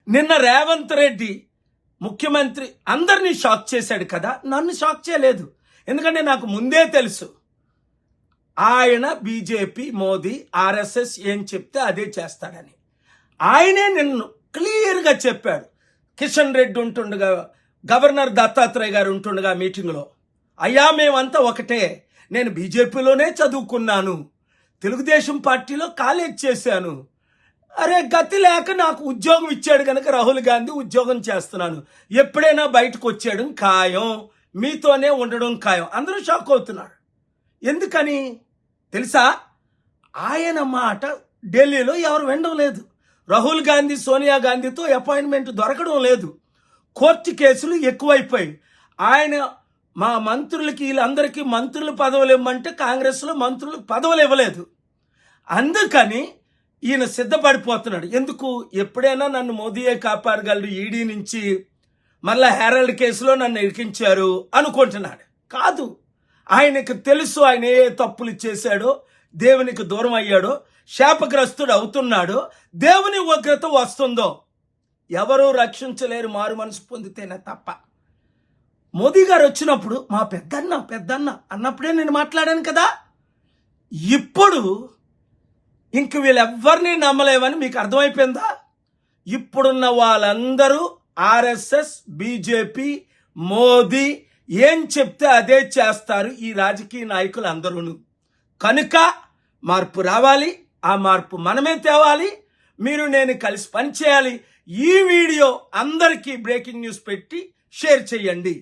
నిన్న రేవంత్ రెడ్డి ముఖ్యమంత్రి అందరినీ షాక్ చేశాడు కదా, నన్ను షాక్ చేయలేదు. ఎందుకంటే నాకు ముందే తెలుసు ఆయన బీజేపీ, మోదీ, ఆర్ఎస్ఎస్ ఏం చెప్తే అదే చేస్తాడని. ఆయనే నిన్ను క్లియర్గా చెప్పాడు. కిషన్ రెడ్డి ఉంటుండగా, గవర్నర్ దత్తాత్రేయ గారు ఉంటుండగా మీటింగ్లో, అయ్యా మేమంతా ఒకటే, నేను బీజేపీలోనే చదువుకున్నాను, తెలుగుదేశం పార్టీలో కాలేజ్ చేశాను, అరే గతి లేక నాకు ఉద్యోగం ఇచ్చాడు కనుక రాహుల్ గాంధీ ఉద్యోగం చేస్తున్నాను, ఎప్పుడైనా బయటకు వచ్చాడు ఖాయం, మీతోనే ఉండడం ఖాయం. అందరూ షాక్ అవుతున్నారు. ఎందుకని తెలుసా? ఆయన మాట ఢిల్లీలో ఎవరు వినడం లేదు. రాహుల్ గాంధీ, సోనియా గాంధీతో అపాయింట్మెంట్ దొరకడం లేదు. కోర్టు కేసులు ఎక్కువైపోయాయి. ఆయన మా మంత్రులకి, వీళ్ళందరికీ మంత్రులు పదవులు ఇవ్వమంటే కాంగ్రెస్లో మంత్రులకు పదవులు ఇవ్వలేదు. అందుకని ఈయన సిద్ధపడిపోతున్నాడు. ఎందుకు? ఎప్పుడైనా నన్ను మోదీయే కాపాడగలరు, ఈడీ నుంచి మళ్ళా హెరాల్డ్ కేసులో నన్ను ఇరికించారు అనుకుంటున్నాడు. కాదు, ఆయనకు తెలుసు ఆయన ఏ తప్పులు చేశాడో, దేవునికి దూరం అయ్యాడో, శాపగ్రస్తుడు అవుతున్నాడో, దేవుని ఉగ్రత వస్తుందో ఎవరూ రక్షించలేరు మారు మనసు పొందితేనే తప్ప. మోదీ గారు వచ్చినప్పుడు మా పెద్దన్న అన్నప్పుడే నేను మాట్లాడాను కదా. ఇప్పుడు ఇంక వీళ్ళెవ్వరినీ నమ్మలేవని మీకు అర్థమైపోయిందా? ఇప్పుడున్న వాళ్ళందరూ ఆర్ఎస్ఎస్, బీజేపీ, మోదీ ఏం చెప్తే అదే చేస్తారు ఈ రాజకీయ నాయకులు అందరూను. కనుక మార్పు రావాలి. ఆ మార్పు మనమే తేవాలి. మీరు నేను కలిసి పనిచేయాలి. ఈ వీడియో అందరికీ బ్రేకింగ్ న్యూస్ పెట్టి షేర్ చేయండి.